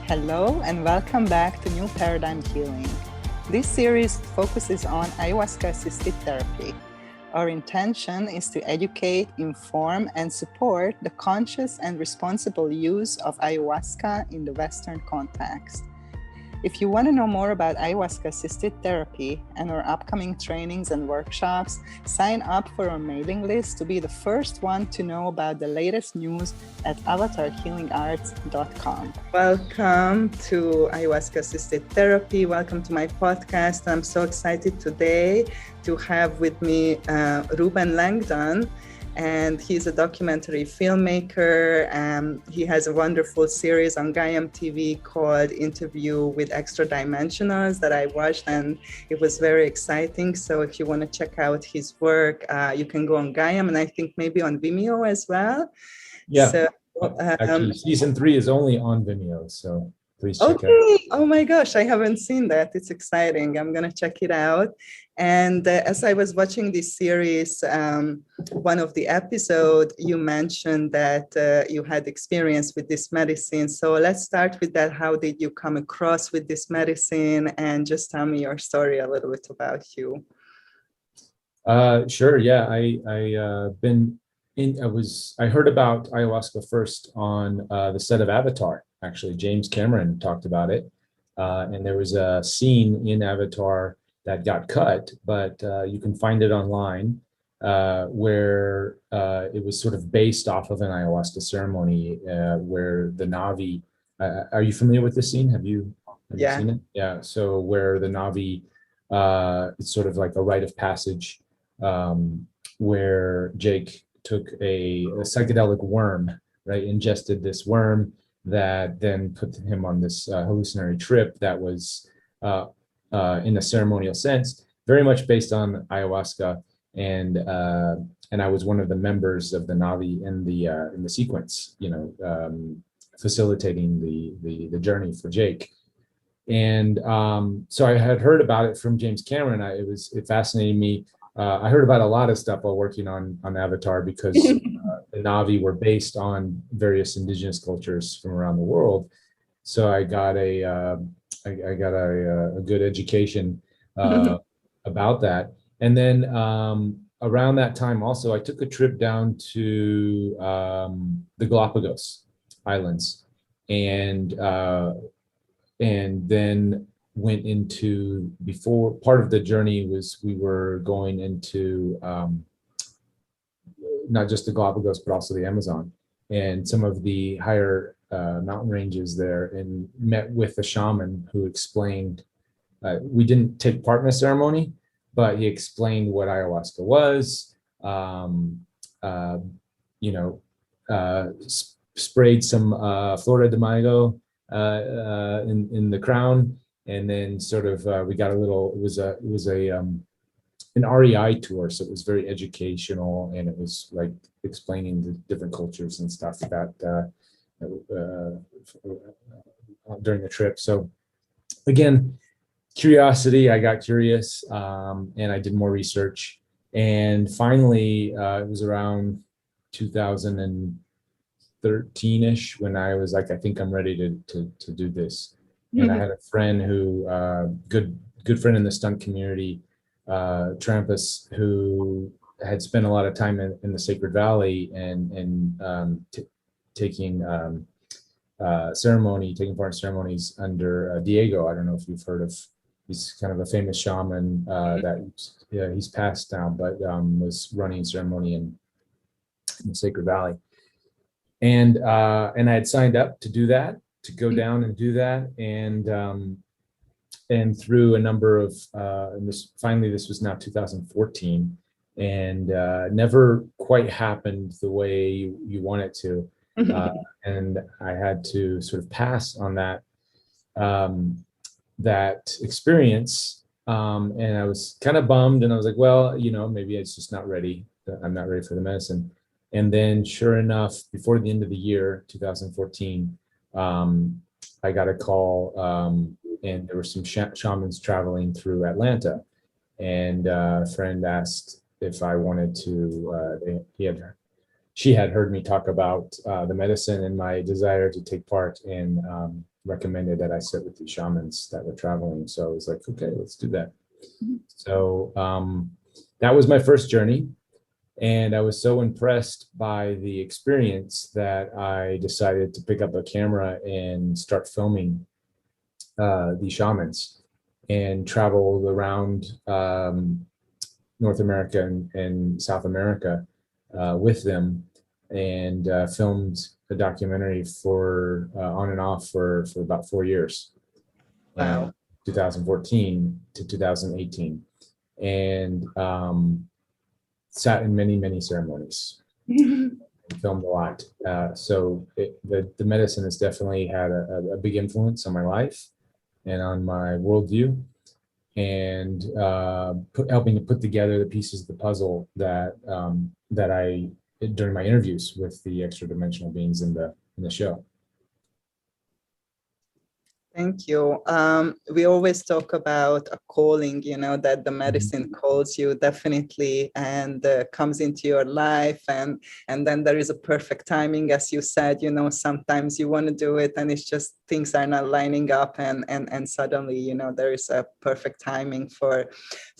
Hello and welcome back to New Paradigm Healing. This series focuses on Ayahuasca Assisted Therapy. Our intention is to educate, inform, and support the conscious and responsible use of ayahuasca in the Western context. If you want to know more about Ayahuasca Assisted Therapy and our upcoming trainings and workshops, sign up for our mailing list to be the first one to know about the latest news at avatarhealingarts.com. Welcome to Ayahuasca Assisted Therapy. Welcome to my podcast. I'm so excited today to have with me Ruben Langdon. And he's a documentary filmmaker. He has a wonderful series on Gaiam TV called Interview with Extra Dimensionals that I watched, and it was very exciting. So if you want to check out his work, you can go on Gaiam, and I think maybe on Vimeo as well. Yeah, so, actually season 3 is only on Vimeo, so please check it out. Oh my gosh, I haven't seen that. It's exciting. I'm going to check it out. And as I was watching this series, one of the episodes, you mentioned that you had experience with this medicine. So let's start with that. How did you come across with this medicine? And just tell me your story a little bit about you. Sure. Yeah, I heard about ayahuasca first on the set of Avatar. Actually, James Cameron talked about it, and there was a scene in Avatar that got cut, but you can find it online, where it was sort of based off of an ayahuasca ceremony, where the Na'vi. Are you familiar with this scene? Have you seen it? Yeah. So where the Na'vi, it's sort of like a rite of passage, where Jake took a psychedelic worm, right? Ingested this worm that then put him on this hallucinatory trip that was, in a ceremonial sense, very much based on ayahuasca, and I was one of the members of the Na'vi in the sequence, facilitating the journey for Jake. And so I had heard about it from James Cameron. It fascinated me. I heard about a lot of stuff while working on Avatar, because the Na'vi were based on various indigenous cultures from around the world. So I got a good education about that. And then around that time also, I took a trip down to the Galapagos Islands, and then went into, before part of the journey was, we were going into not just the Galapagos, but also the Amazon and some of the higher mountain ranges there, and met with a shaman who explained, we didn't take part in the ceremony, but he explained what ayahuasca was, sprayed some Florida de Mayo in the crown, and then sort of we got a little, it was an REI tour, so it was very educational, and it was like explaining the different cultures and stuff that during the trip. So again, curiosity, I got curious, and I did more research, and finally it was around 2013-ish when I was like, I think I'm ready to do this. And I had a friend who, good friend in the stunt community, Trampus, who had spent a lot of time in the Sacred Valley and taking part in ceremonies under Diego. I don't know if you've heard of. He's kind of a famous shaman he's passed now, but was running a ceremony in the Sacred Valley. And I had signed up to do that, to go down and do that, and through a number of this was now 2014, and never quite happened the way you want it to, and I had to sort of pass on that experience, and I was kind of bummed, and I was like, well, maybe it's just not ready. I'm not ready for the medicine. And then sure enough, before the end of the year 2014, I got a call, and there were some shamans traveling through Atlanta, and a friend asked if I wanted to, she had heard me talk about the medicine and my desire to take part in recommended that I sit with these shamans that were traveling. So I was like, okay, let's do that. So that was my first journey. And I was so impressed by the experience that I decided to pick up a camera and start filming these shamans and traveled around North America and South America with them, and filmed a documentary for on and off for about 4 years. Wow. 2014 to 2018, and sat in many ceremonies. Filmed a lot. So the medicine has definitely had a big influence on my life and on my worldview, and helping to put together the pieces of the puzzle that that I during my interviews with the extra dimensional beings in the show. Thank you. We always talk about a calling, you know, that the medicine calls you definitely and comes into your life. And then there is a perfect timing, as you said, you know, sometimes you want to do it and it's just things are not lining up and suddenly, you know, there is a perfect timing for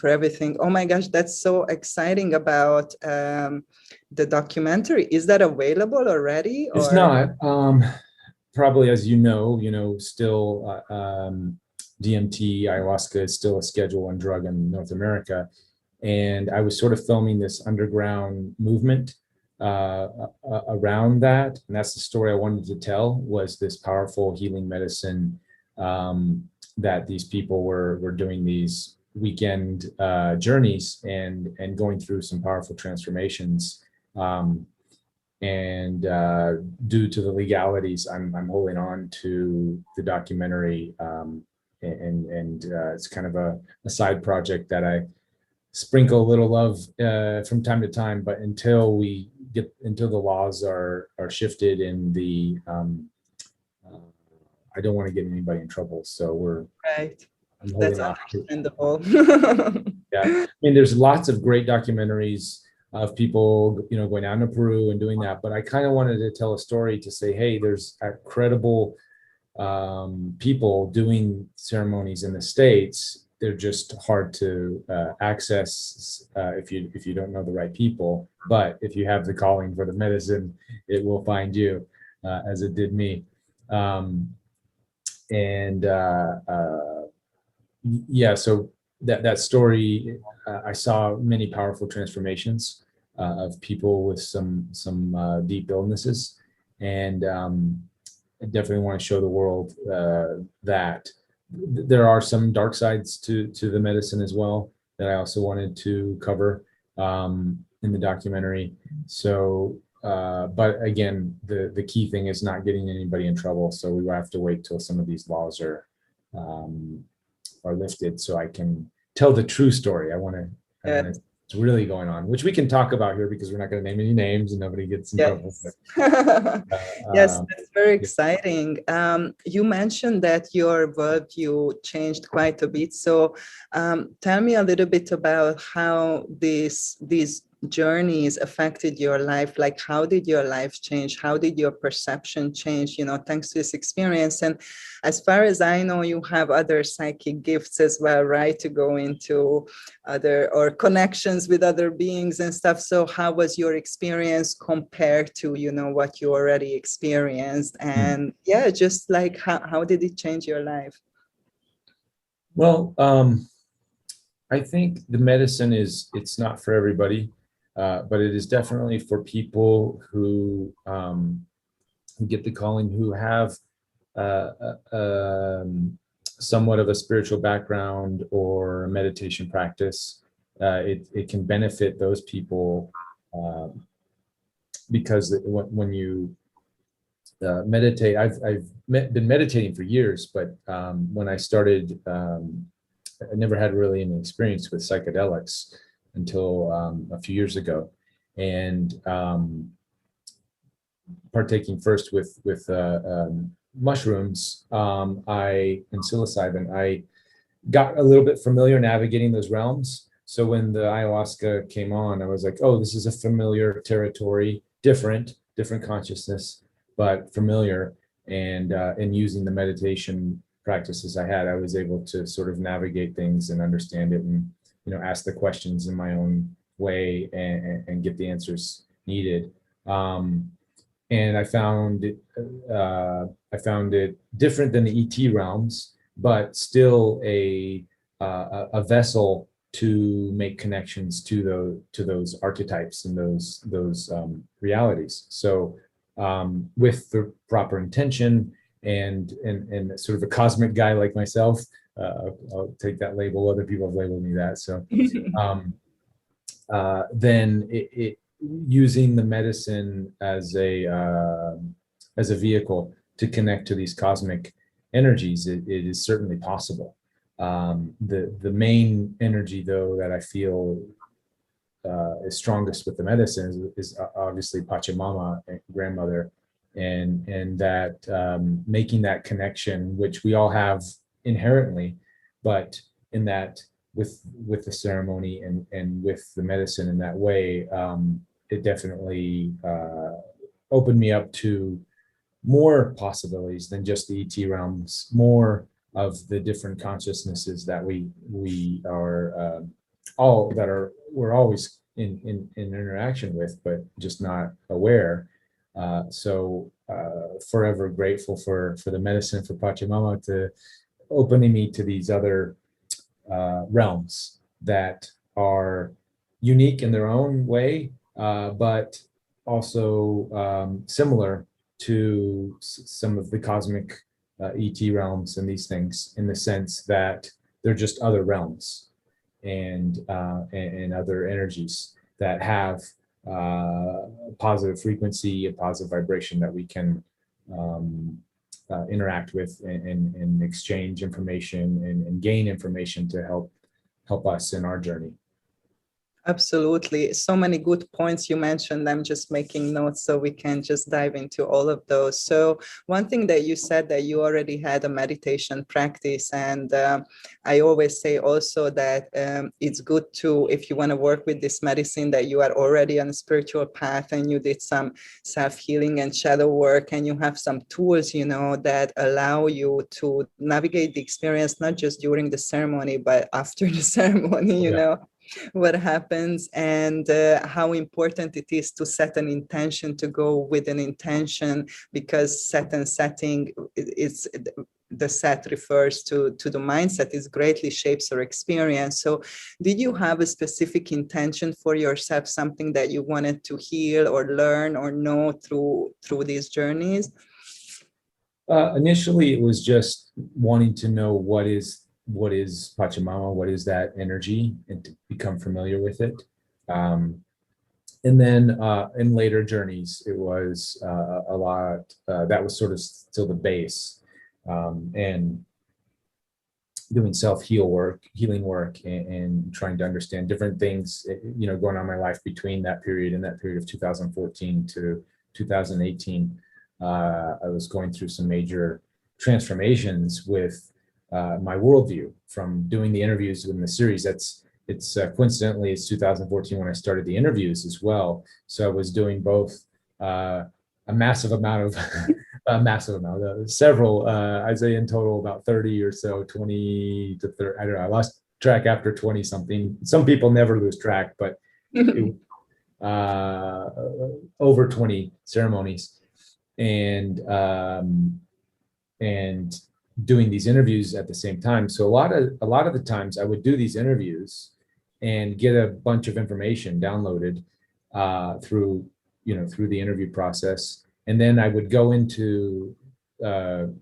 everything. Oh my gosh, that's so exciting about the documentary. Is that available already? It's not. Probably, as you know, still DMT, ayahuasca is still a Schedule I drug in North America. And I was sort of filming this underground movement around that. And that's the story I wanted to tell, was this powerful healing medicine that these people were doing these weekend journeys and going through some powerful transformations. And due to the legalities, I'm holding on to the documentary, and it's kind of a side project that I sprinkle a little love from time to time. But until the laws are shifted in the, I don't want to get anybody in trouble. So we're right. I'm holding That's on. understandable. Yeah, I mean, there's lots of great documentaries of people, you know, going down to Peru and doing that. But I kind of wanted to tell a story to say, hey, there's credible people doing ceremonies in the States. They're just hard to access if you don't know the right people. But if you have the calling for the medicine, it will find you, as it did me. Yeah, so that story, I saw many powerful transformations of people with some deep illnesses, and I definitely want to show the world that there are some dark sides to the medicine as well that I also wanted to cover in the documentary. So, but again, the key thing is not getting anybody in trouble. So we will have to wait till some of these laws are lifted so I can tell the true story. I want to it's really going on, which we can talk about here because we're not going to name any names and nobody gets in trouble. Yes, that's very exciting. You mentioned that your worldview changed quite a bit. So tell me a little bit about how these journeys affected your life. Like, how did your life change? How did your perception change, you know, thanks to this experience? And as far as I know, you have other psychic gifts as well, right? To go into other or connections with other beings and stuff. So how was your experience compared to, you know, what you already experienced? And yeah, just like how did it change your life? Well, I think the medicine it's not for everybody. But it is definitely for people who get the calling, who have somewhat of a spiritual background or a meditation practice. It can benefit those people because when you meditate, I've been meditating for years, but when I started, I never had really any experience with psychedelics until a few years ago, and partaking first with mushrooms, and psilocybin, I got a little bit familiar navigating those realms. So when the ayahuasca came on, I was like, oh, this is a familiar territory, different consciousness, but familiar. and using the meditation practices I had, I was able to sort of navigate things and understand it, and ask the questions in my own way and get the answers needed. And I found it different than the ET realms, but still a vessel to make connections to those archetypes and those realities. So with the proper intention and sort of a cosmic guy like myself, I'll take that label. Other people have labeled me that. So then it using the medicine as a vehicle to connect to these cosmic energies, it is certainly possible. The main energy, though, that I feel is strongest with the medicine is obviously Pachamama, grandmother, and that making that connection, which we all have inherently, but in that with the ceremony and with the medicine in that way, it definitely opened me up to more possibilities than just the ET realms, more of the different consciousnesses that we are we're always in interaction with, but just not aware. So forever grateful for the medicine, for Pachamama, to opening me to these other realms that are unique in their own way, but also similar to some of the cosmic ET realms and these things, in the sense that they're just other realms and other energies that have positive frequency, a positive vibration that we can interact with and exchange information and gain information to help us in our journey. Absolutely. So many good points you mentioned. I'm just making notes so we can just dive into all of those. So one thing that you said, that you already had a meditation practice. And I always say also that it's good to, if you want to work with this medicine, that you are already on a spiritual path and you did some self-healing and shadow work, and you have some tools, that allow you to navigate the experience, not just during the ceremony, but after the ceremony, what happens, and how important it is to set an intention, to go with an intention, because set and setting is the set refers to the mindset, is greatly shapes our experience. So did you have a specific intention for yourself, something that you wanted to heal or learn or know through these journeys? Initially, it was just wanting to know what is Pachamama, what is that energy, and to become familiar with it. And then in later journeys, it was a lot, that was sort of still the base, and doing healing work and trying to understand different things, going on in my life between that period and that period of 2014 to 2018. I was going through some major transformations with my worldview from doing the interviews in the series. It's coincidentally, it's 2014 when I started the interviews as well. So I was doing both a massive amount of several, I'd say in total about 30 or so, 20 to 30, I don't know, I lost track after 20 something. Some people never lose track, but over 20 ceremonies, and doing these interviews at the same time. So a lot of the times I would do these interviews and get a bunch of information downloaded through the interview process, and then I would go into the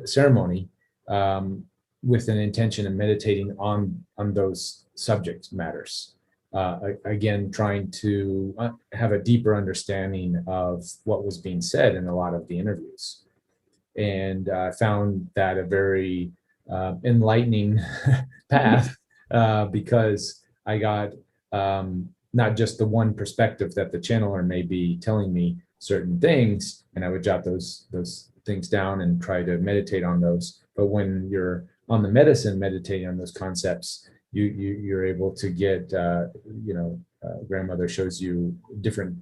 ceremony with an intention of meditating on those subject matters. Again, trying to have a deeper understanding of what was being said in a lot of the interviews. And found that a very enlightening path, because I got not just the one perspective that the channeler may be telling me certain things, and I would jot those things down and try to meditate on those. But when you're on the medicine meditating on those concepts, you're able to get grandmother shows you different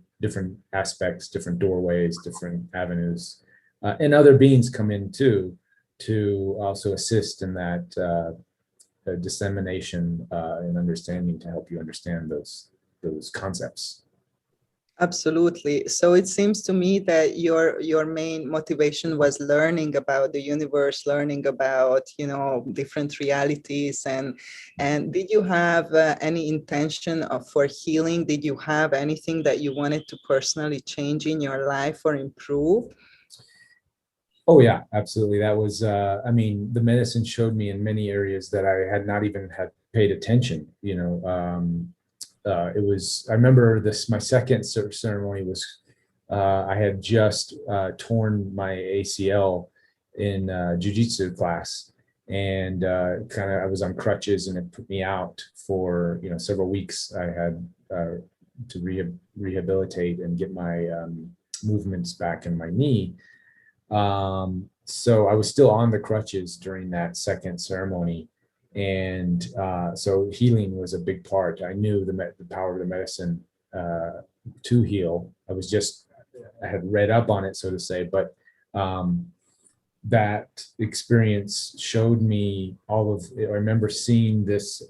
aspects, different doorways, different avenues and other beings come in too, to also assist in that dissemination and understanding, to help you understand those concepts. Absolutely. So it seems to me that your main motivation was learning about the universe, learning about, you know, different realities, and did you have any intention for healing? Did you have anything that you wanted to personally change in your life or improve? Oh yeah, absolutely. That was, I mean, the medicine showed me in many areas that I had not even had paid attention. You know, it was, I remember this, my second ceremony was, I had just torn my ACL in jujitsu class, and kind of, I was on crutches, and it put me out for, you know, several weeks. I had to rehabilitate and get my movements back in my knee. So I was still on the crutches during that second ceremony. And so healing was a big part. I knew the power of the medicine to heal. I had read up on it, so to say, but that experience showed me all of it. I remember seeing these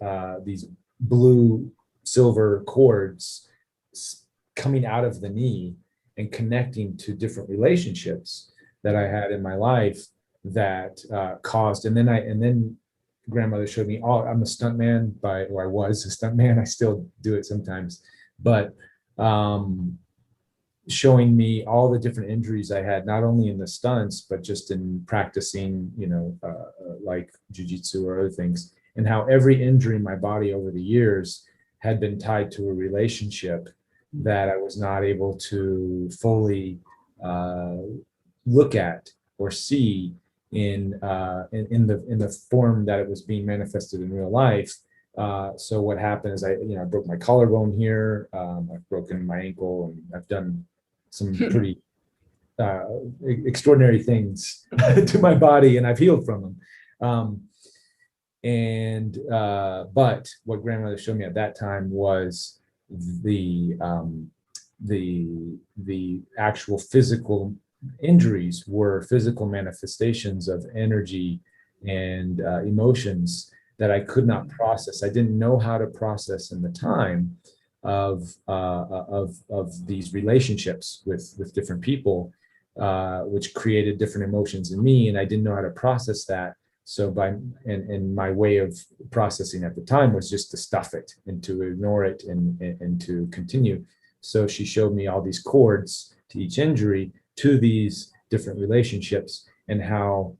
blue silver cords coming out of the knee and connecting to different relationships that I had in my life that caused, and then grandmother showed me, oh, I'm a stuntman or I was a stuntman. I still do it sometimes, but showing me all the different injuries I had, not only in the stunts, but just in practicing, you know, like jujitsu or other things, and how every injury in my body over the years had been tied to a relationship that I was not able to fully look at or see in the form that it was being manifested in real life. So what happened is I broke my collarbone here. I've broken my ankle, and I've done some pretty extraordinary things to my body, and I've healed from them. But what grandmother showed me at that time was the actual physical injuries were physical manifestations of energy and emotions that I could not process. I didn't know how to process in the time of these relationships with different people, which created different emotions in me, and I didn't know how to process that. So and my way of processing at the time was just to stuff it and to ignore it and to continue. So she showed me all these cords to each injury, to these different relationships, and how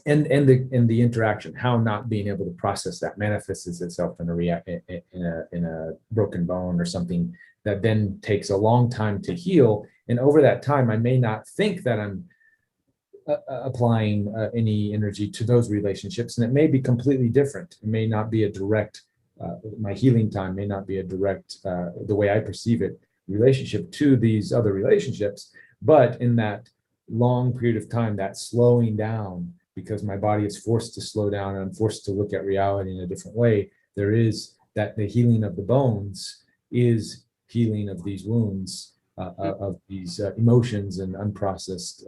and the interaction, how not being able to process that manifests itself in a broken bone or something that then takes a long time to heal. And over that time, I may not think that I'm applying any energy to those relationships, and it may be completely different. It may not be a direct, my healing time may not be a direct, the way I perceive it, relationship to these other relationships, but in that long period of time, that slowing down, because my body is forced to slow down and I'm forced to look at reality in a different way, there is that the healing of the bones is healing of these wounds, of these emotions and unprocessed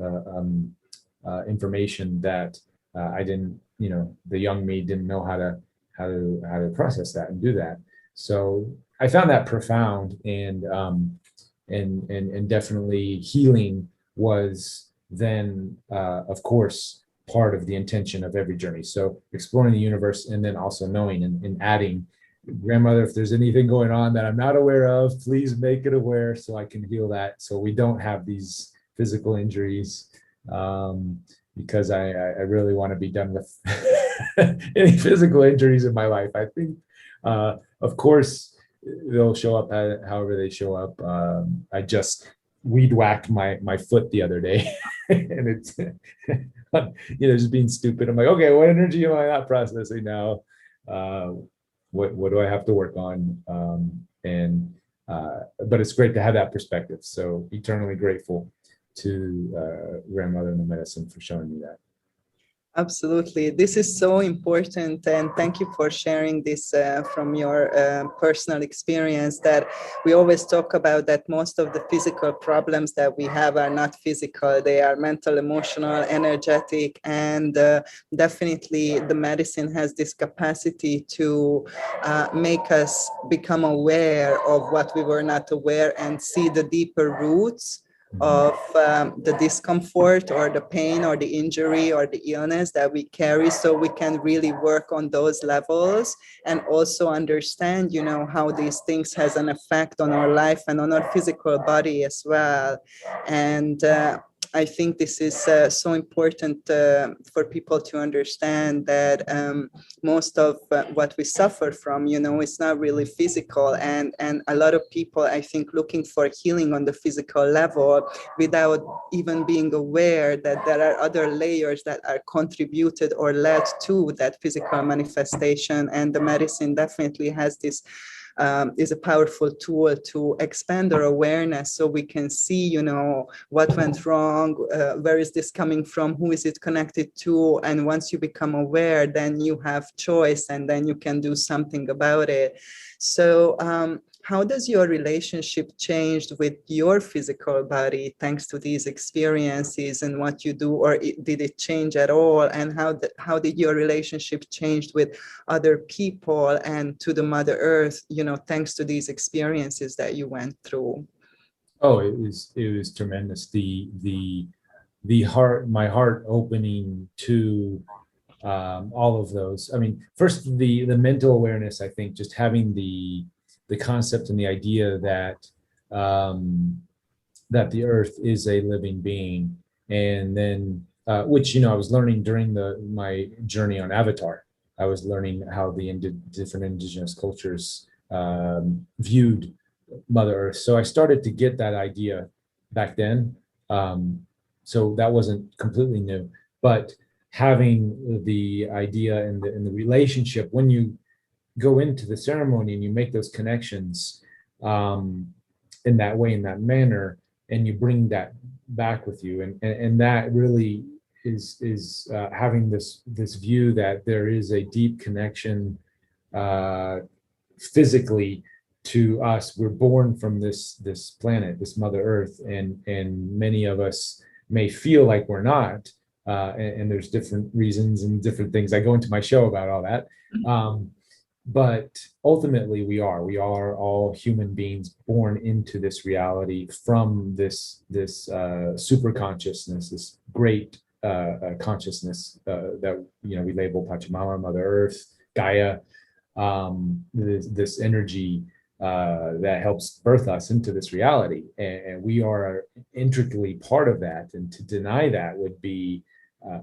information that I didn't, the young me didn't know how to process that and do that. So I found that profound, and definitely healing was then, of course, part of the intention of every journey. So exploring the universe, and then also knowing and adding, grandmother, if there's anything going on that I'm not aware of, please make it aware so I can heal that, so we don't have these physical injuries. Because I really want to be done with any physical injuries in my life. I think, of course, they'll show up however they show up. I just weed whacked my foot the other day, and it's just being stupid. I'm like, okay, what energy am I not processing now? What do I have to work on? But it's great to have that perspective. So eternally grateful to grandmother and the medicine for showing me that. Absolutely. This is so important. And thank you for sharing this from your personal experience, that we always talk about that most of the physical problems that we have are not physical. They are mental, emotional, energetic. And definitely the medicine has this capacity to make us become aware of what we were not aware and see the deeper roots of the discomfort or the pain or the injury or the illness that we carry, so we can really work on those levels and also understand, how these things has an effect on our life and on our physical body as well. And I think this is so important for people to understand that most of what we suffer from, it's not really physical. And a lot of people, I think, looking for healing on the physical level without even being aware that there are other layers that are contributed or led to that physical manifestation. And the medicine definitely has this is a powerful tool to expand our awareness, so we can see, what went wrong, where is this coming from, who is it connected to. And once you become aware, then you have choice, and then you can do something about it. So how does your relationship changed with your physical body thanks to these experiences and what you do, or did it change at all? And how did your relationship change with other people and to the Mother Earth, thanks to these experiences that you went through? Oh, it was tremendous. My heart opening to all of those. I mean, first the mental awareness. I think just having the concept and the idea that that the Earth is a living being, and then which I was learning during my journey on Avatar. I was learning how the different indigenous cultures viewed Mother Earth. So I started to get that idea back then. So that wasn't completely new, but having the idea and the relationship when you go into the ceremony and you make those connections in that way, in that manner, and you bring that back with you, and that really is having this view that there is a deep connection physically to us. We're born from this planet, this Mother Earth, and many of us may feel like we're not, and there's different reasons and different things. I go into my show about all that, but ultimately we are all human beings born into this reality from this super consciousness, this great consciousness that we label Pachamama, Mother Earth, Gaia, this energy that helps birth us into this reality, and we are intricately part of that. And to deny that would be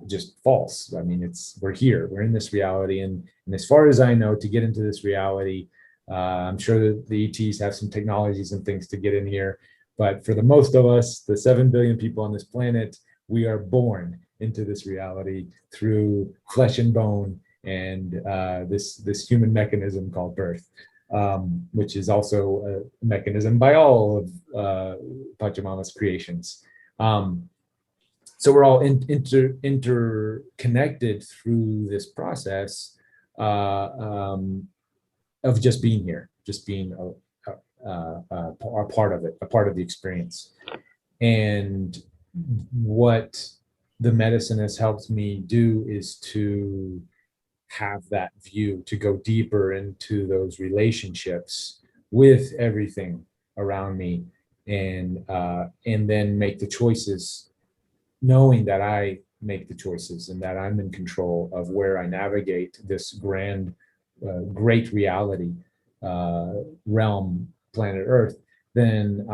just false. I mean, we're in this reality, and as far as I know, to get into this reality, I'm sure that the ETs have some technologies and things to get in here, but for the most of us, the 7 billion people on this planet, we are born into this reality through flesh and bone and this human mechanism called birth, which is also a mechanism by all of Pachamama's creations. So we're all interconnected through this process of just being here, just being a part of it, a part of the experience. And what the medicine has helped me do is to have that view, to go deeper into those relationships with everything around me, and then make the choices, knowing that I make the choices and that I'm in control of where I navigate this great reality realm, planet Earth. Then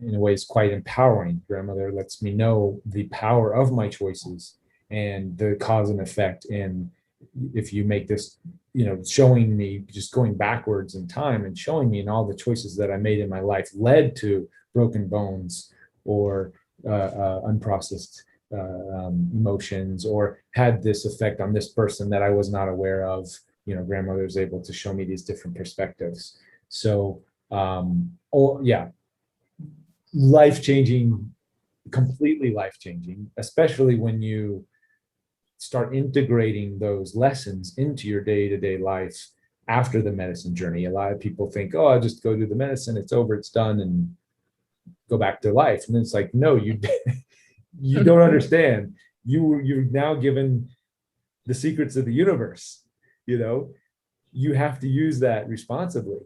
in a way, is quite empowering. Grandmother lets me know the power of my choices and the cause and effect. And if you make this, showing me, just going backwards in time and showing me, and all the choices that I made in my life led to broken bones or unprocessed emotions, or had this effect on this person that I was not aware of. Grandmother is able to show me these different perspectives. So, life-changing, completely life-changing, especially when you start integrating those lessons into your day-to-day life after the medicine journey. A lot of people think, oh, I'll just go do the medicine, it's over, it's done, and go back to life. And it's like, no, you you don't understand. You're now given the secrets of the universe. You have to use that responsibly,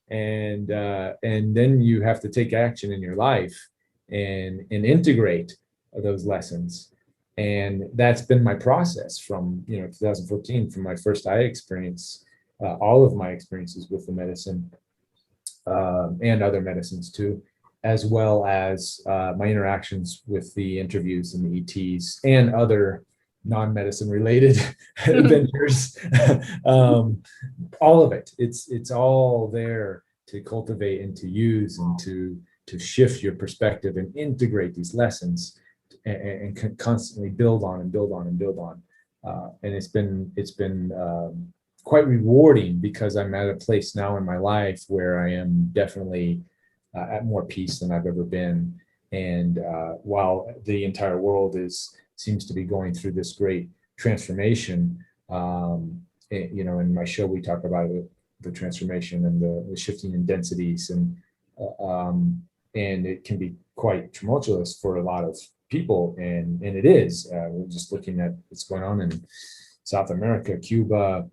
and then you have to take action in your life and integrate those lessons. And that's been my process from 2014, from my first eye experience, all of my experiences with the medicine, and other medicines too, as well as my interactions with the interviews and the ETs and other non-medicine related adventures. All of it. It's all there to cultivate and to use and to shift your perspective and integrate these lessons and constantly build on and build on and build on. And it's been quite rewarding, because I'm at a place now in my life where I am definitely at more peace than I've ever been. And while the entire world seems to be going through this great transformation, in my show we talk about the transformation and the shifting in densities, and it can be quite tumultuous for a lot of people, and it is. We're just looking at what's going on in South America, Cuba,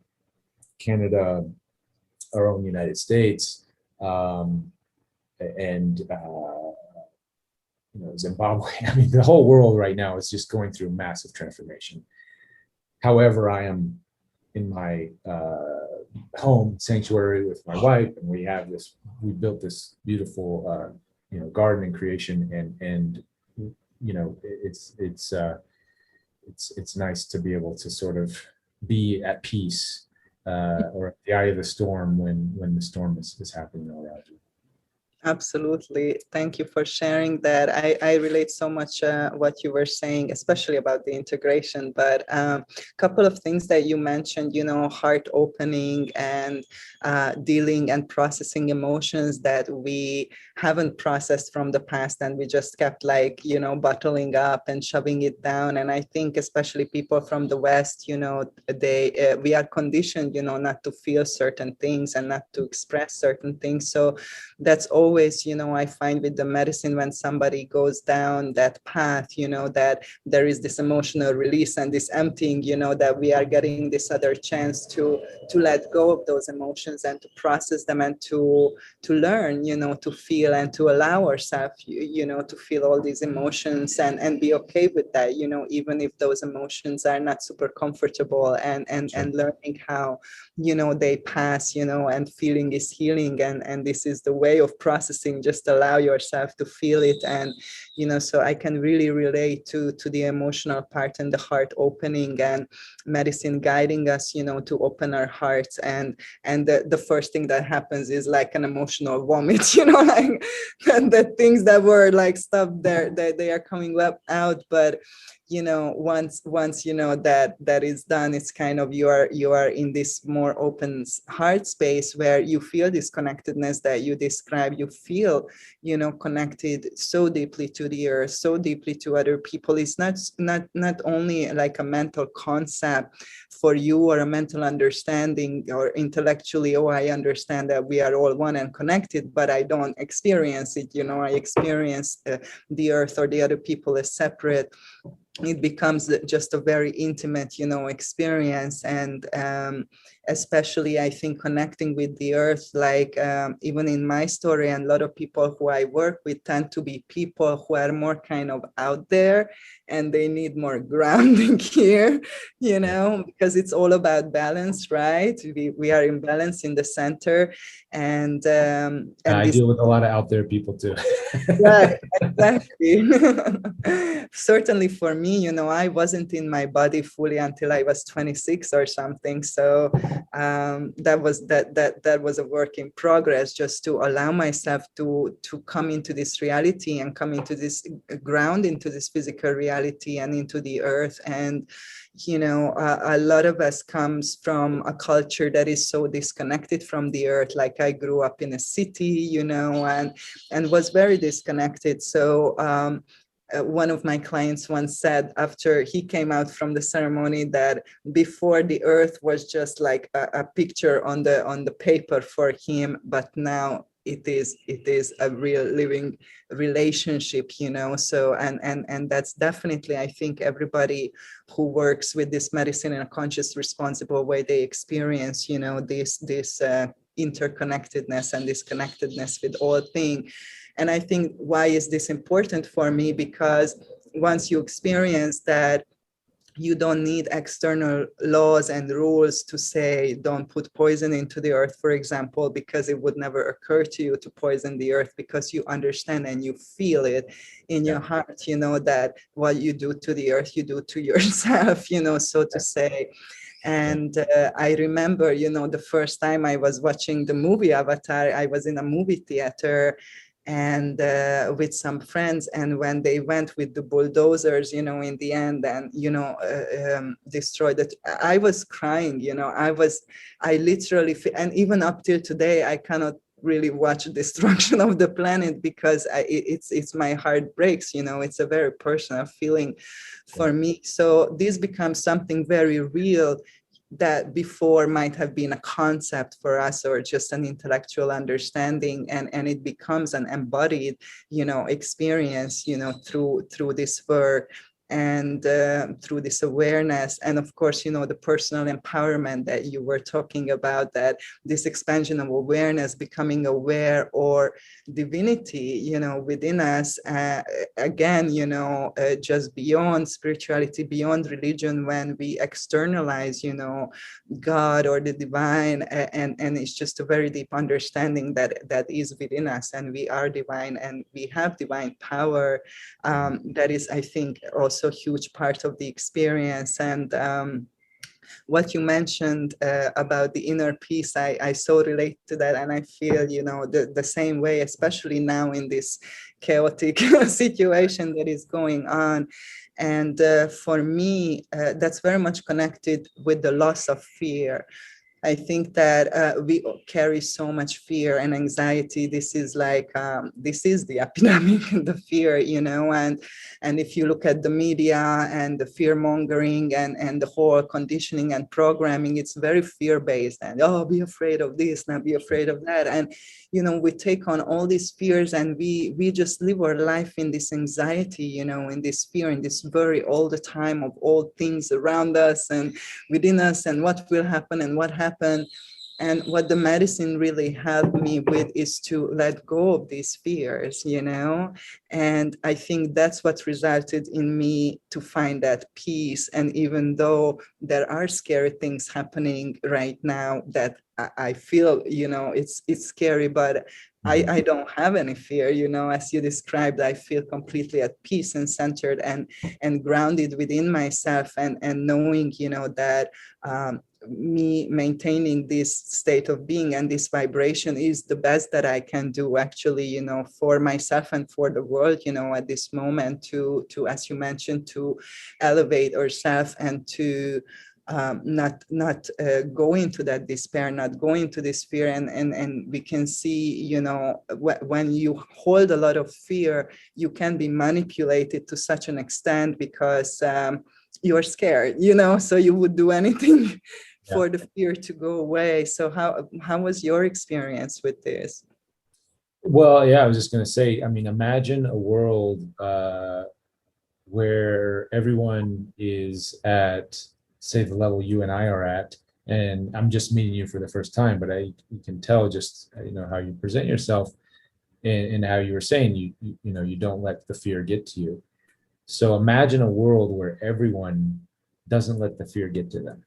Canada, our own United States, and Zimbabwe. I mean, the whole world right now is just going through massive transformation. However, I am in my home sanctuary with my wife, and we built this beautiful garden and creation, and it's nice to be able to sort of be at peace, or at the eye of the storm when the storm is happening around you. Absolutely. Thank you for sharing that. I relate so much what you were saying, especially about the integration, but a couple of things that you mentioned, heart opening and dealing and processing emotions that we haven't processed from the past, and we just kept bottling up and shoving it down. And I think especially people from the West, we are conditioned, not to feel certain things and not to express certain things. So that's always, I find with the medicine, when somebody goes down that path, that there is this emotional release and this emptying, that we are getting this other chance to let go of those emotions and to process them and to learn, to feel and to allow ourselves, to feel all these emotions and be okay with that, even if those emotions are not super comfortable, and learning how, they pass, and feeling is healing, and this is the way of processing. Just allow yourself to feel it. And so I can really relate to the emotional part and the heart opening, and medicine guiding us, to open our hearts, and the first thing that happens is like an emotional vomit, and the things that were stuff there, they are coming up out. But once that is done, it's kind of you are in this more open heart space where you feel this connectedness that you describe. You feel connected so deeply to the earth, so deeply to other people. It's not only like a mental concept for you, or a mental understanding, or intellectually, oh, I understand that we are all one and connected, but I don't experience it. I experience the earth or the other people as separate. It becomes just a very intimate, experience. And especially, I think, connecting with the earth, even in my story, and a lot of people who I work with tend to be people who are more kind of out there, and they need more grounding here, because it's all about balance, right? We are in balance in the center. And I deal with a lot of out there people too. Right, exactly. Certainly for me, I wasn't in my body fully until I was 26 or something. So that was a work in progress, just to allow myself to come into this reality and come into this ground, into this physical reality and into the earth. And a lot of us comes from a culture that is so disconnected from the earth. Like I grew up in a city, and was very disconnected. So one of my clients once said after he came out from the ceremony that before the earth was just like a picture on the paper for him, but now it is a real living relationship, you know. So and that's definitely, I think, everybody who works with this medicine in a conscious, responsible way, they experience, you know, this interconnectedness and this connectedness with all things. And I think, why is this important for me? Because once you experience that, you don't need external laws and rules to say, don't put poison into the earth, for example, because it would never occur to you to poison the earth, because you understand and you feel it in your heart, you know, that what you do to the earth, you do to yourself, you know, so to say. And I remember, you know, the first time I was watching the movie Avatar, I was in a movie theater and with some friends, and when they went with the bulldozers, you know, in the end, and you know, destroyed it, I was crying, you know. I literally and even up till today I cannot really watch destruction of the planet, because it's my heart breaks, you know. It's a very personal feeling for me. So this becomes something very real that before might have been a concept for us or just an intellectual understanding, and it becomes an embodied, you know, experience, you know, through this work and through this awareness. And of course, you know, the personal empowerment that you were talking about, that this expansion of awareness, becoming aware, or divinity, you know, within us, again, you know, just beyond spirituality, beyond religion, when we externalize, you know, God or the divine, and it's just a very deep understanding that is within us, and we are divine and we have divine power. That is, I think, also a huge part of the experience. And what you mentioned about the inner peace, I so relate to that, and I feel, you know, the same way, especially now in this chaotic situation that is going on. And for me, that's very much connected with the loss of fear. I think that we carry so much fear and anxiety. This is like, this is the epidemic, the fear, you know, and if you look at the media and the fear mongering and the whole conditioning and programming, it's very fear-based, and, oh, be afraid of this, now be afraid of that. And, you know, we take on all these fears, and we just live our life in this anxiety, you know, in this fear, in this worry all the time of all things around us and within us, and what will happen and what happened. And what the medicine really helped me with is to let go of these fears, you know. And I think that's what resulted in me to find that peace. And even though there are scary things happening right now that I feel, you know, it's scary, but I don't have any fear, you know. As you described, I feel completely at peace and centered and grounded within myself, and knowing, you know, that me maintaining this state of being and this vibration is the best that I can do, actually, you know, for myself and for the world, you know, at this moment, to as you mentioned, to elevate ourselves and to not go into that despair, not go into this fear. And we can see, you know, when you hold a lot of fear, you can be manipulated to such an extent, because you're scared, you know, so you would do anything for the fear to go away. So how was your experience with this? Well, yeah, I was just going to say, I mean, imagine a world where everyone is at, say, the level you and I are at, and I'm just meeting you for the first time, but you can tell just, you know, how you present yourself and how you were saying, you know, you don't let the fear get to you. So imagine a world where everyone doesn't let the fear get to them.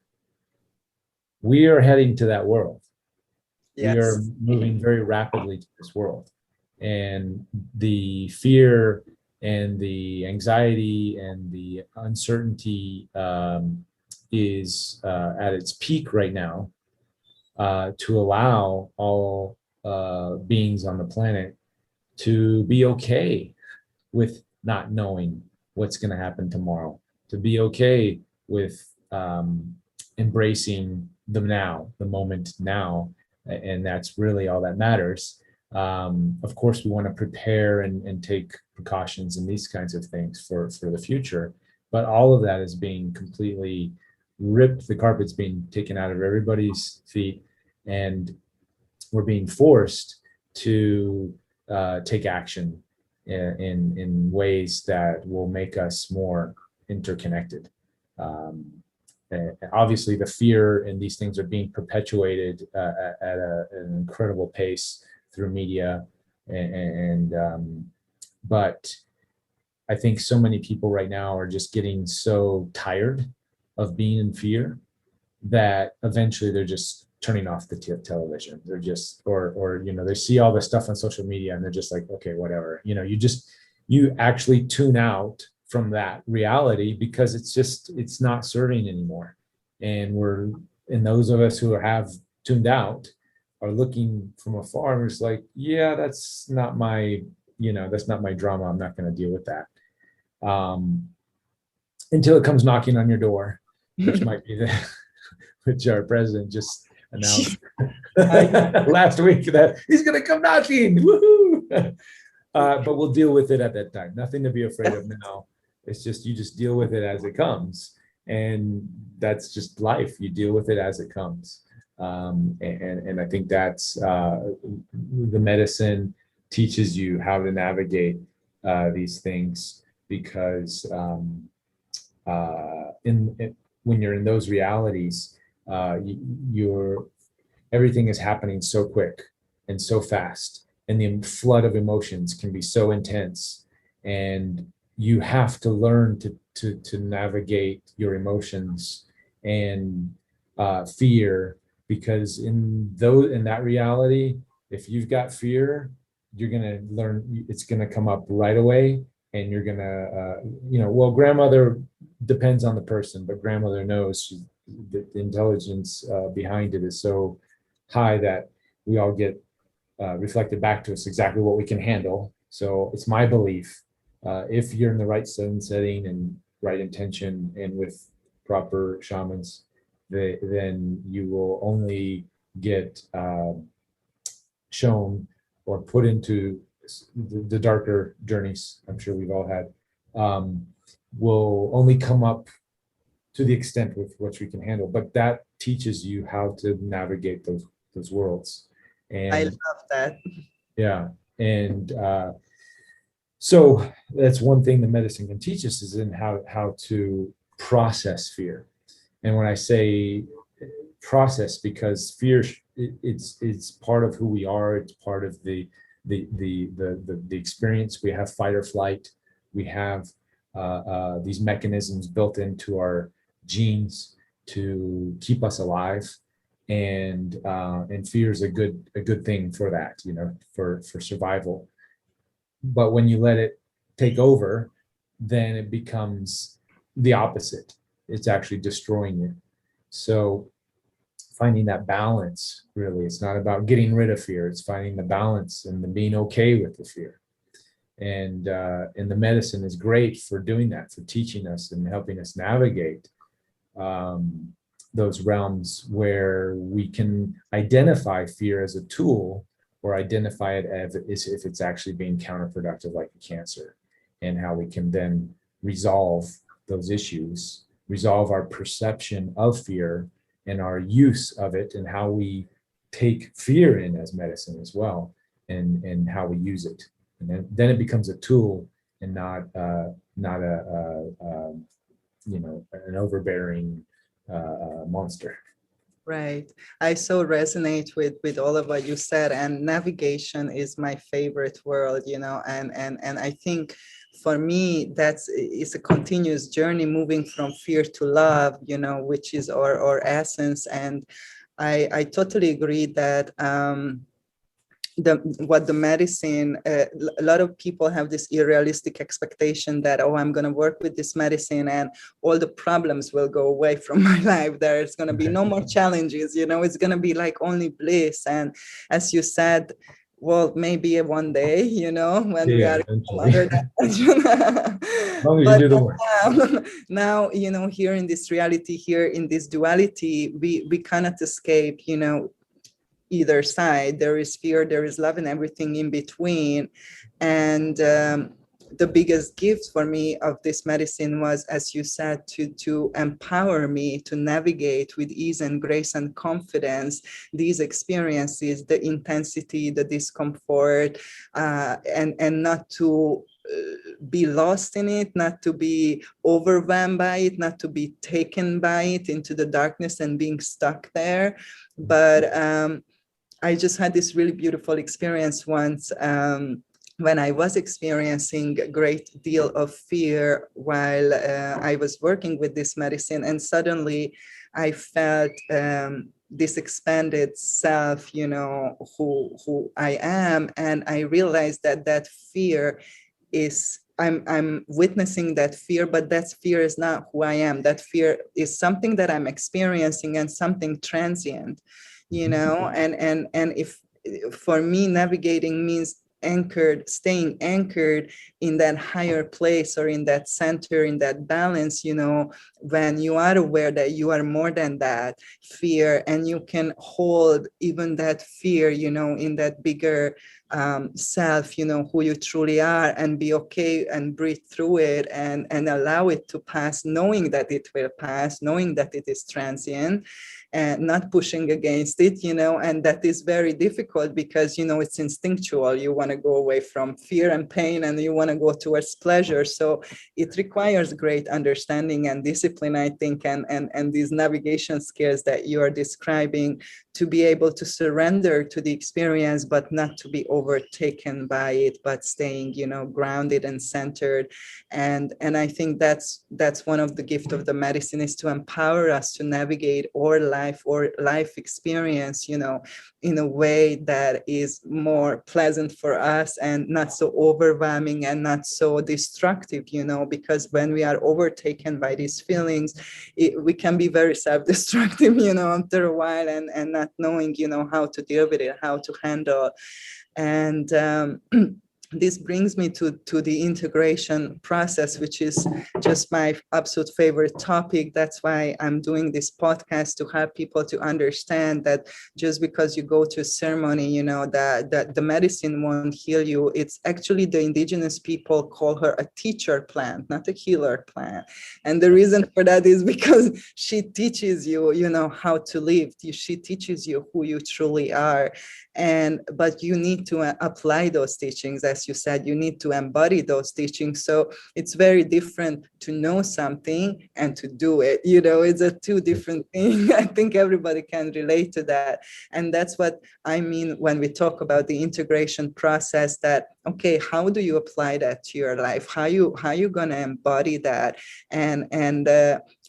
We are heading to that world. Yes. We are moving very rapidly to this world. And the fear and the anxiety and the uncertainty is at its peak right now, to allow all beings on the planet to be okay with not knowing what's going to happen tomorrow, to be okay with embracing the now, the moment now. And that's really all that matters. Of course, we want to prepare and take precautions and these kinds of things for the future. But all of that is being completely ripped. The carpet's being taken out of everybody's feet, and we're being forced to take action in ways that will make us more interconnected. Obviously, the fear and these things are being perpetuated at an incredible pace through media, but I think so many people right now are just getting so tired of being in fear that eventually they're just turning off the television. They're just, or they see all the stuff on social media and they're just like, okay, whatever. You actually tune out from that reality because it's not serving anymore. And those of us who have tuned out are looking from afar and it's like, yeah, that's not my drama. I'm not going to deal with that. Until it comes knocking on your door, which might be which our president just announced last week that he's going to come knocking. Woohoo! But we'll deal with it at that time. Nothing to be afraid of now. It's just, you just deal with it as it comes. And that's just life. You deal with it as it comes. And I think that's the medicine teaches you how to navigate these things, because when you're in those realities, everything is happening so quick and so fast, and the flood of emotions can be so intense, and you have to learn to navigate your emotions and fear, because in that reality, if you've got fear, you're going to learn, it's going to come up right away, and you're going to grandmother depends on the person, but grandmother knows the intelligence behind it is so high that we all get reflected back to us exactly what we can handle. So it's my belief, if you're in the right setting and right intention and with proper shamans, then you will only get shown or put into the darker journeys I'm sure we've all had, will only come up to the extent with which we can handle. But that teaches you how to navigate those worlds. And I love that. Yeah. And so that's one thing the medicine can teach us, is in how to process fear. And when I say process, because fear, it's part of who we are. It's part of the experience. We have fight or flight. We have these mechanisms built into our genes to keep us alive, and fear is a good thing for that, for survival. But when you let it take over, then it becomes the opposite. It's actually destroying you. So finding that balance, really, it's not about getting rid of fear. It's finding the balance and being okay with the fear. And the medicine is great for doing that, for teaching us and helping us navigate those realms where we can identify fear as a tool, or identify it as if it's actually being counterproductive, like a cancer, and how we can then resolve those issues, resolve our perception of fear and our use of it, and how we take fear in as medicine as well, and how we use it. And then it becomes a tool and not an overbearing monster. Right. I so resonate with all of what you said, and navigation is my favorite word, and I think for me, it's a continuous journey moving from fear to love, which is our essence. And I totally agree that what the medicine, a lot of people have this unrealistic expectation that, I'm going to work with this medicine and all the problems will go away from my life. There's going to be no more challenges, it's going to be like only bliss. And as you said, well, maybe one day, when we are under that. But now, here in this reality, here in this duality, we cannot escape, either side. There is fear, there is love, and everything in between. And the biggest gift for me of this medicine was, as you said, to empower me to navigate with ease and grace and confidence these experiences, the intensity, the discomfort, and not to be lost in it, not to be overwhelmed by it, not to be taken by it into the darkness and being stuck there. But I just had this really beautiful experience once when I was experiencing a great deal of fear while I was working with this medicine, and suddenly I felt this expanded self, you know, who I am, and I realized that that fear is I'm witnessing that fear, but that fear is not who I am. That fear is something that I'm experiencing and something transient, you know. And if for me, navigating means staying anchored in that higher place, or in that center, in that balance, you know, when you are aware that you are more than that fear, and you can hold even that fear, you know, in that bigger self, you know, who you truly are, and be okay and breathe through it, and allow it to pass, knowing that it will pass, knowing that it is transient, and not pushing against it, you know. And that is very difficult because, you know, it's instinctual. You want to go away from fear and pain, and you want to go towards pleasure. So it requires great understanding and discipline, I think, and these navigation skills that you are describing, to be able to surrender to the experience, but not to be overtaken by it, but staying, you know, grounded and centered. And I think that's one of the gifts of the medicine, is to empower us to navigate our life experience, you know, in a way that is more pleasant for us, and not so overwhelming and not so destructive, you know, because when we are overtaken by these feelings, we can be very self-destructive, you know, after a while, and not knowing, you know, how to deal with it, how to handle. And this brings me to the integration process, which is just my absolute favorite topic. That's why I'm doing this podcast, to help people to understand that just because you go to a ceremony, you know, that the medicine won't heal you. It's actually, the indigenous people call her a teacher plant, not a healer plant. And the reason for that is because she teaches you, you know, how to live. She teaches you who you truly are. But you need to apply those teachings. As you said, you need to embody those teachings. So it's very different to know something and to do it. You know, it's a two different thing. I think everybody can relate to that. And that's what I mean when we talk about the integration process, that, okay, how do you apply that to your life? How you going to embody that? And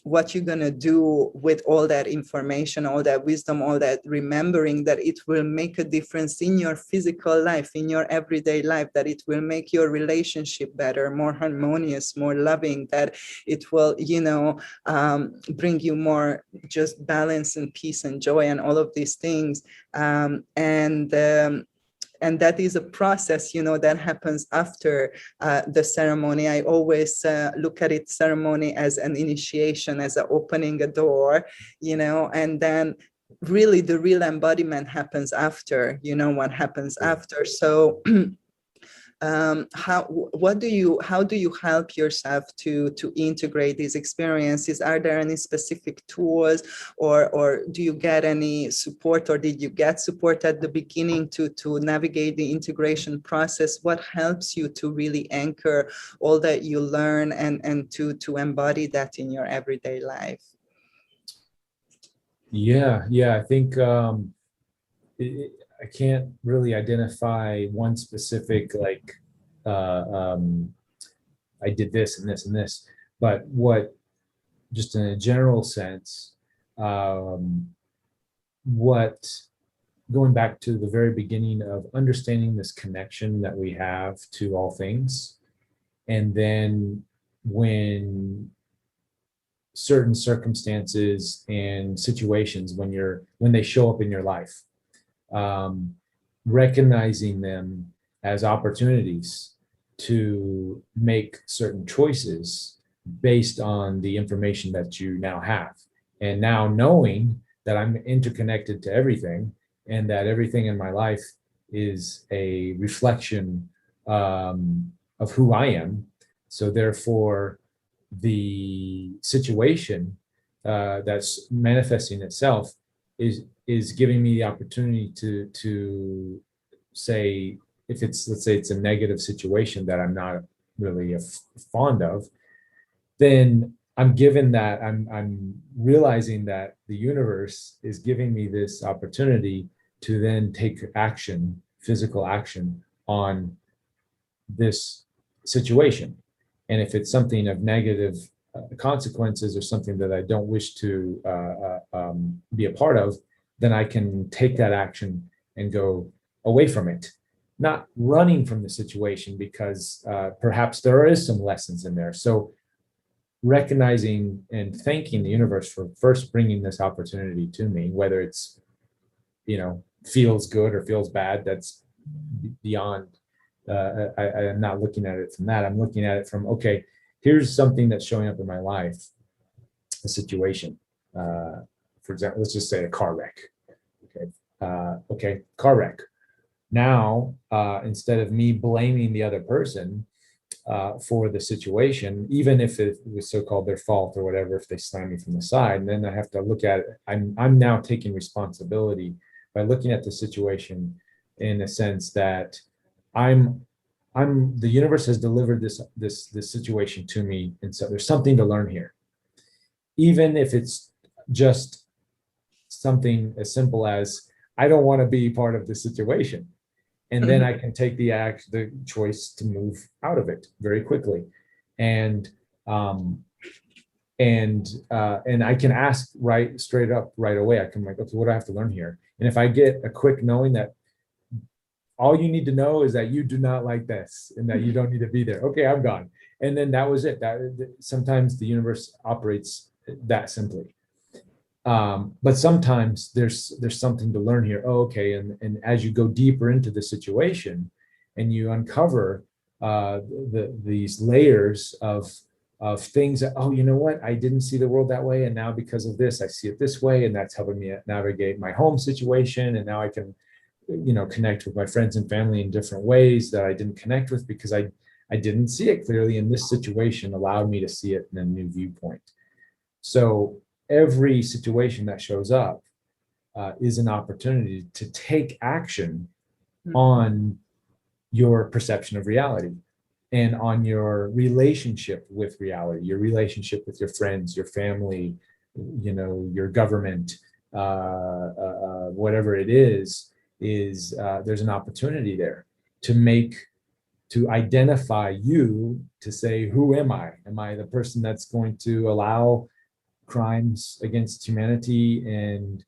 what you're going to do with all that information, all that wisdom, all that remembering, that it will make a difference in your physical life, in your everyday life, that it will make your relationship better, more harmonious, more loving, that it will, you know, bring you more just balance and peace and joy and all of these things. And that is a process, you know, that happens after the ceremony. I always look at it, ceremony, as an initiation, as opening a door, you know, and then really the real embodiment happens after, you know, what happens after. So how do you help yourself to integrate these experiences? Are there any specific tools, or do you get any support, or did you get support at the beginning to navigate the integration process? What helps you to really anchor all that you learn and to embody that in your everyday life? Yeah, I think I can't really identify one specific, like, I did this and this and this, but what, just in a general sense, what, going back to the very beginning of understanding this connection that we have to all things, and then when certain circumstances and situations, when they show up in your life, recognizing them as opportunities to make certain choices based on the information that you now have. And now, knowing that I'm interconnected to everything, and that everything in my life is a reflection of who I am. So therefore, the situation that's manifesting itself is giving me the opportunity to say, if it's, let's say it's a negative situation that I'm not really fond of, then I'm given that, I'm realizing that the universe is giving me this opportunity to then take action, physical action on this situation. And if it's something of negative consequences or something that I don't wish to be a part of, then I can take that action and go away from it. Not running from the situation, because perhaps there is some lessons in there. So recognizing and thanking the universe for first bringing this opportunity to me, whether it's, feels good or feels bad, that's beyond. I'm not looking at it from that. I'm looking at it from, okay, here's something that's showing up in my life, a situation. For example, let's just say a car wreck. Okay, car wreck. Now, instead of me blaming the other person for the situation, even if it was so-called their fault or whatever, if they slam me from the side, and then I have to look at it. I'm now taking responsibility by looking at the situation in a sense that the universe has delivered this situation to me, and so there's something to learn here, even if it's just something as simple as I don't want to be part of this situation. And then I can take the choice to move out of it very quickly, and I can ask straight up right away. I can like, okay, what do I have to learn here? And if I get a quick knowing that all you need to know is that you do not like this and that you don't need to be there, okay, I'm gone. And then that was it. That sometimes the universe operates that simply. But sometimes there's something to learn here. Oh, okay, and as you go deeper into the situation and you uncover these layers of things that, oh, you know what, I didn't see the world that way, and now because of this I see it this way, and that's helping me navigate my home situation, and now I can connect with my friends and family in different ways that I didn't connect with because I didn't see it clearly, and this situation allowed me to see it in a new viewpoint. So every situation that shows up is an opportunity to take action on your perception of reality and on your relationship with reality, your relationship with your friends, your family, your government, whatever it is there's an opportunity there to identify you, to say, who am I? Am I the person that's going to allow crimes against humanity and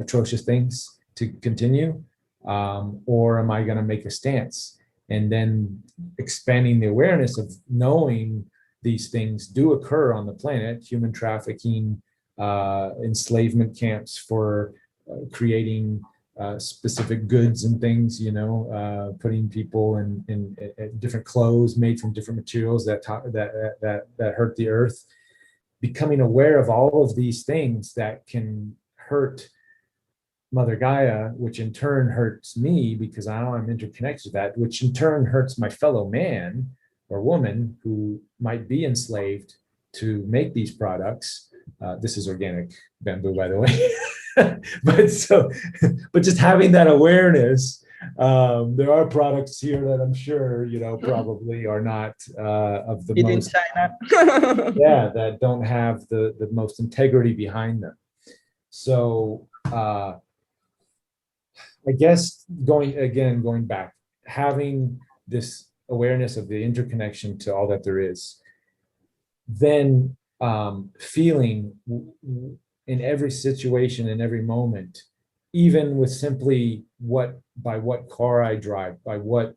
atrocious things to continue, or am I going to make a stance? And then expanding the awareness of knowing these things do occur on the planet: human trafficking, enslavement camps for creating specific goods and things, putting people in different clothes made from different materials that hurt the earth. Becoming aware of all of these things that can hurt Mother Gaia, which in turn hurts me because now I'm interconnected to that, which in turn hurts my fellow man or woman who might be enslaved to make these products. This is organic bamboo, by the way. but just having that awareness, there are products here that I'm sure, probably are not of the Made in most, China. that don't have the most integrity behind them. So I guess going back, having this awareness of the interconnection to all that there is, then feeling in every situation, in every moment, even with simply by what car I drive, by what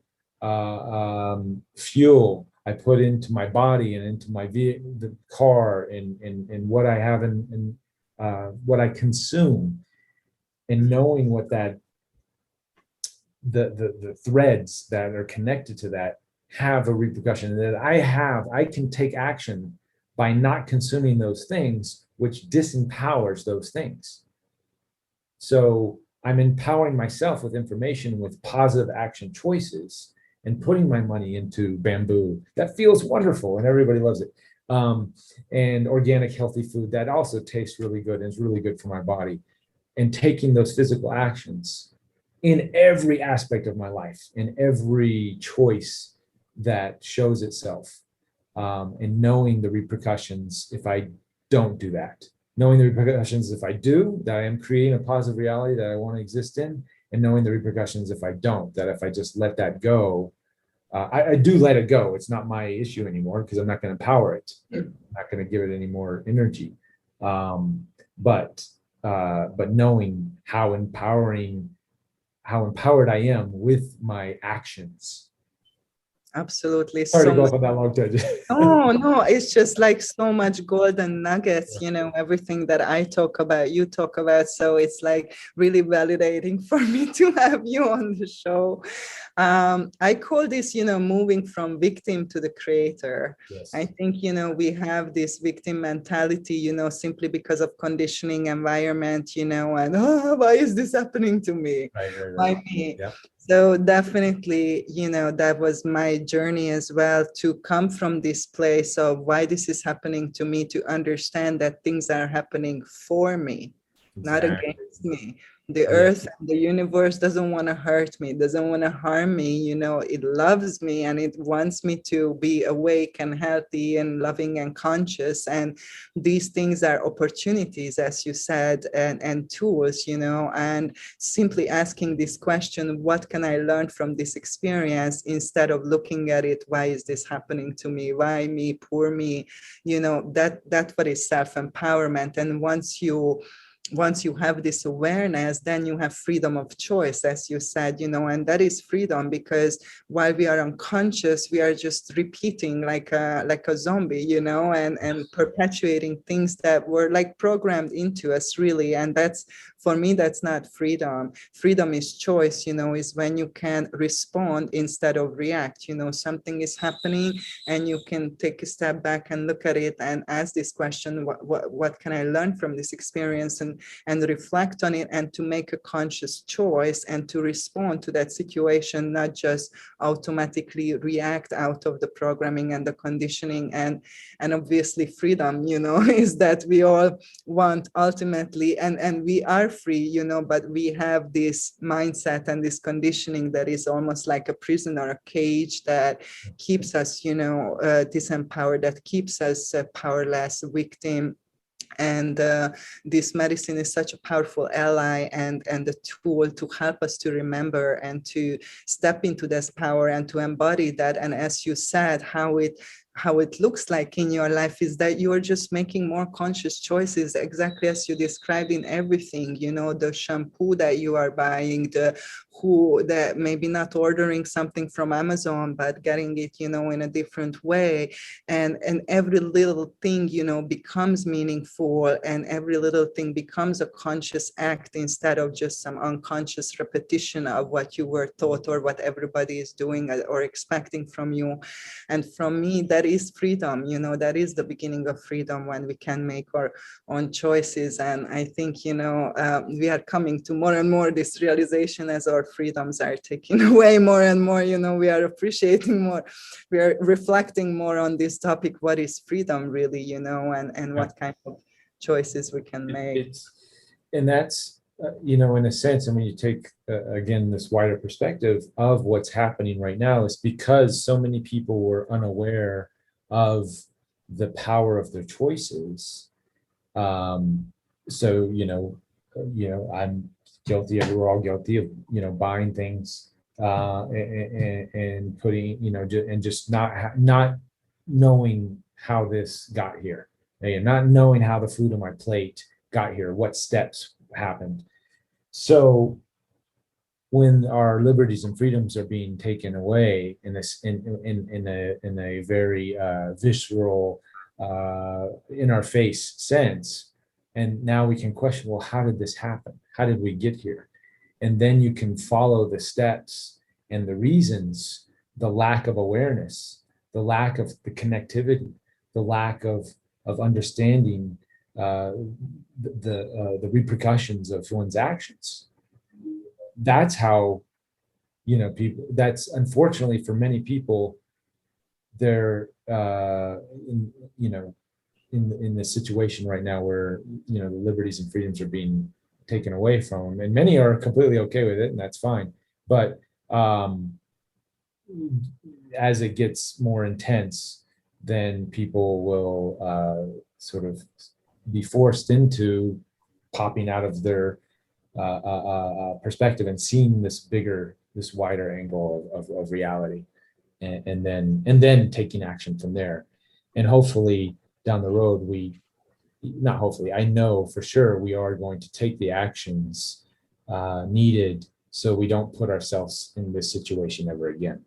fuel I put into my body and into my the car, and what I have and what I consume, and knowing what that the threads that are connected to that have a repercussion, that I can take action by not consuming those things, which disempowers those things. So I'm empowering myself with information, with positive action choices, and putting my money into bamboo. That feels wonderful and everybody loves it. And organic, healthy food that also tastes really good and is really good for my body. And taking those physical actions in every aspect of my life, in every choice that shows itself, and knowing the repercussions if I don't do that. Knowing the repercussions if I do, that I am creating a positive reality that I want to exist in, and knowing the repercussions if I don't, that if I just let that go, I do let it go. It's not my issue anymore because I'm not going to empower it. I'm not going to give it any more energy. But knowing how empowered I am with my actions. Absolutely. Sorry to So go much. off on that long tangent. Oh, no, it's just like so much golden nuggets, everything that I talk about, you talk about. So it's like really validating for me to have you on the show. I call this, moving from victim to the creator. Yes. I think, we have this victim mentality, simply because of conditioning, environment, and why is this happening to me? Right. Why me? Yeah. So definitely, that was my journey as well, to come from this place of why this is happening to me, to understand that things are happening for me, not Exactly. against me. The Yeah. earth and the universe doesn't want to hurt me, doesn't want to harm me. It loves me and it wants me to be awake and healthy and loving and conscious. And these things are opportunities, as you said, and tools, and simply asking this question, what can I learn from this experience, instead of looking at it, why is this happening to me? Why me? Poor me? That's what is self-empowerment. And once you have this awareness, then you have freedom of choice, as you said, and that is freedom, because while we are unconscious, we are just repeating like a zombie, and perpetuating things that were like programmed into us, really. And that's, for me, that's not freedom. Freedom is choice, is when you can respond instead of react. Something is happening and you can take a step back and look at it and ask this question, what can I learn from this experience, and reflect on it, and to make a conscious choice and to respond to that situation, not just automatically react out of the programming and the conditioning. And obviously freedom, is that we all want ultimately, and we are free, but we have this mindset and this conditioning that is almost like a prison or a cage that keeps us, disempowered, that keeps us powerless, victim. And this medicine is such a powerful ally and a tool to help us to remember and to step into this power and to embody that. And as you said, how it looks like in your life is that you are just making more conscious choices, exactly as you described, in everything, the shampoo that you are buying, that maybe not ordering something from Amazon, but getting it, in a different way. And every little thing, becomes meaningful, and every little thing becomes a conscious act, instead of just some unconscious repetition of what you were taught or what everybody is doing or expecting from you. And from me, that is freedom, that is the beginning of freedom, when we can make our own choices. And I think, we are coming to more and more this realization as our freedoms are taken away more and more, we are appreciating more, we are reflecting more on this topic, what is freedom really, and what kind of choices we can make. And that's, in a sense, and when you take, again, this wider perspective of what's happening right now, is because so many people were unaware of the power of their choices. So, I'm guilty of, we're all guilty of, buying things, and putting, and just not knowing how this got here, and not knowing how the food on my plate got here, what steps happened. So when our liberties and freedoms are being taken away in a very visceral, in our face sense, and now we can question, well, how did this happen? How did we get here? And then you can follow the steps and the reasons, the lack of awareness, the lack of the connectivity, the lack of understanding the repercussions of one's actions. that's how, people, that's unfortunately for many people, they're, in the situation right now where, the liberties and freedoms are being taken away from them, and many are completely okay with it, and that's fine. But as it gets more intense, then people will sort of be forced into popping out of their perspective and seeing this wider angle of reality, and then taking action from there. And hopefully down the road, not hopefully, I know for sure we are going to take the actions needed so we don't put ourselves in this situation ever again.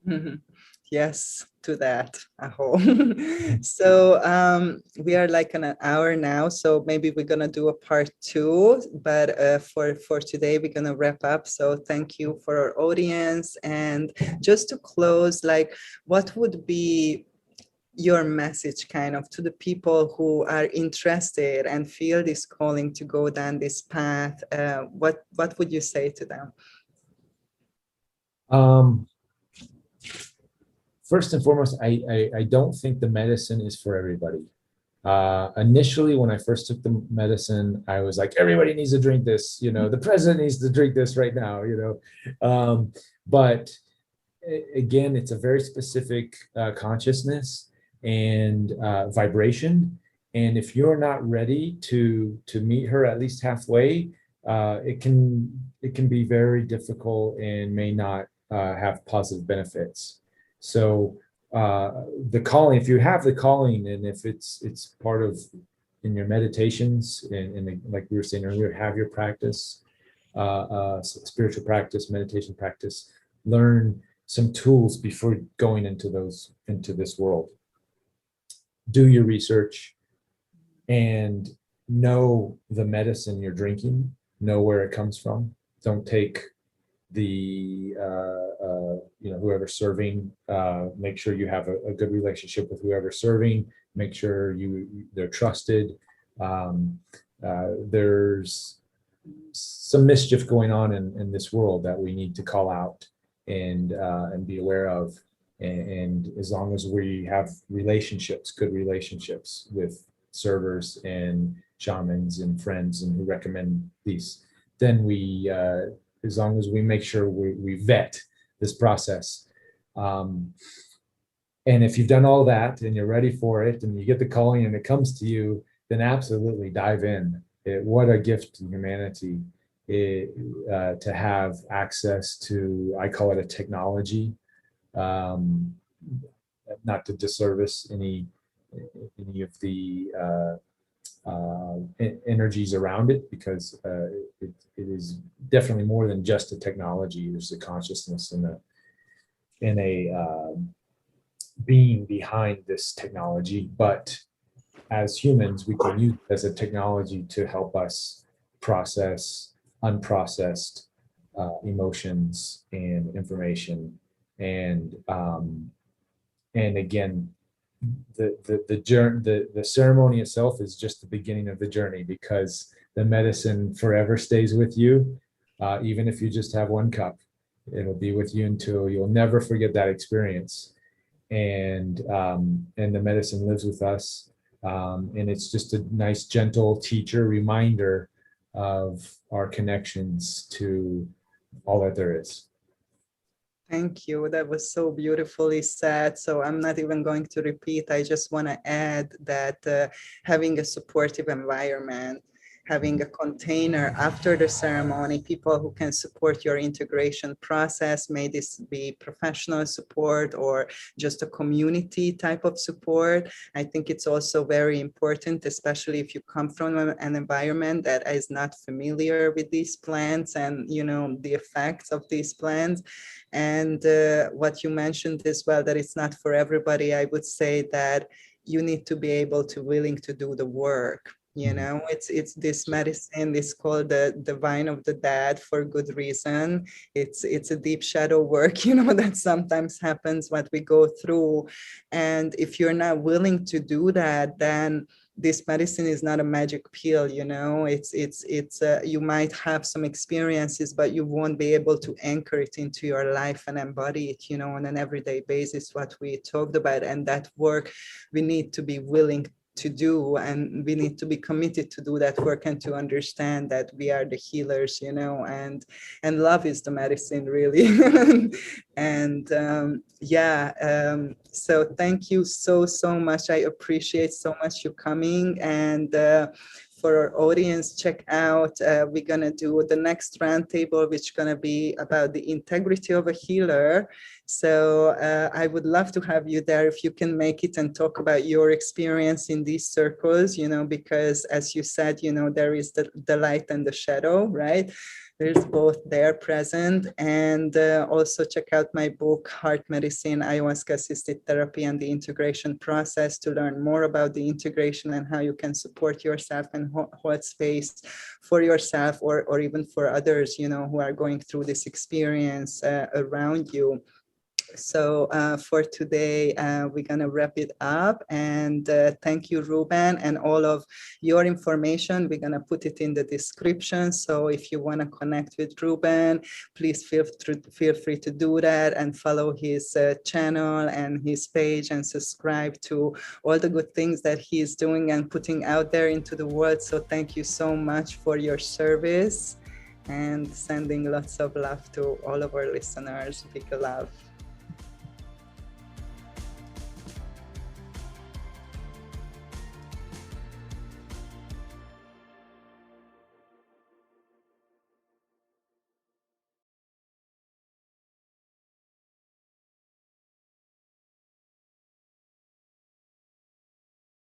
Mm-hmm. Yes, to that, I hope. So we are like an hour now, so maybe we're gonna do a part 2, but for today we're gonna wrap up. So thank you for our audience. And just to close, like, what would be your message kind of to the people who are interested and feel this calling to go down this path? What would you say to them? First and foremost, I don't think the medicine is for everybody. Initially, when I first took the medicine, I was like, everybody needs to drink this, the president needs to drink this right now, but again, it's a very specific consciousness and vibration. And if you're not ready to meet her at least halfway, it can be very difficult and may not have positive benefits. So the calling, if you have the calling, and if it's part of in your meditations, and like we were saying earlier, have your practice, spiritual practice, meditation practice, learn some tools before going into this world. Do your research and know the medicine you're drinking, know where it comes from. Don't take the whoever's serving. Make sure you have a good relationship with whoever's serving. Make sure they're trusted. There's some mischief going on in this world that we need to call out and be aware of. And as long as we have good relationships with servers and shamans and friends and who recommend these, then as long as we make sure we vet this process. And if you've done all that and you're ready for it and you get the calling and it comes to you, then absolutely dive in. What a gift to humanity to have access to, I call it a technology, not to disservice any of the energies around it, because it is definitely more than just a technology. There's a consciousness and a being behind this technology, but as humans, we can use it as a technology to help us process unprocessed emotions and information. And again, the ceremony itself is just the beginning of the journey, because the medicine forever stays with you. Even if you just have one cup, it'll be with you until you'll never forget that experience. And the medicine lives with us. And it's just a nice, gentle teacher reminder of our connections to all that there is. Thank you. That was so beautifully said. So I'm not even going to repeat. I just want to add that having a supportive environment, having a container after the ceremony, people who can support your integration process, may this be professional support or just a community type of support. I think it's also very important, especially if you come from an environment that is not familiar with these plants and, the effects of these plants. And what you mentioned as well, that it's not for everybody. I would say that you need to be able to willing to do the work. It's this medicine is called the vine of the dead for good reason. It's a deep shadow work, that sometimes happens what we go through. And if you're not willing to do that, then this medicine is not a magic pill, you know. It's you might have some experiences, but you won't be able to anchor it into your life and embody it, you know, on an everyday basis, what we talked about. And that work we need to be willing to do, and we need to be committed to do that work and to understand that we are the healers, you know, and love is the medicine, really. And so thank you so much. I appreciate so much you coming. And for our audience, check out, we're gonna do the next roundtable, which is gonna be about the integrity of a healer. So I would love to have you there if you can make it and talk about your experience in these circles, you know, because as you said, you know, there is the light and the shadow, right? There's both there present. And also check out my book, Heart Medicine, Ayahuasca Assisted Therapy, and the Integration Process, to learn more about the integration and how you can support yourself and hold space for yourself, or even for others, you know, who are going through this experience around you. So for today, we're going to wrap it up. And thank you, Ruben, and all of your information. We're going to put it in the description. So if you want to connect with Ruben, please feel free to do that, and follow his channel and his page, and subscribe to all the good things that he's doing and putting out there into the world. So thank you so much for your service, and sending lots of love to all of our listeners. Big love.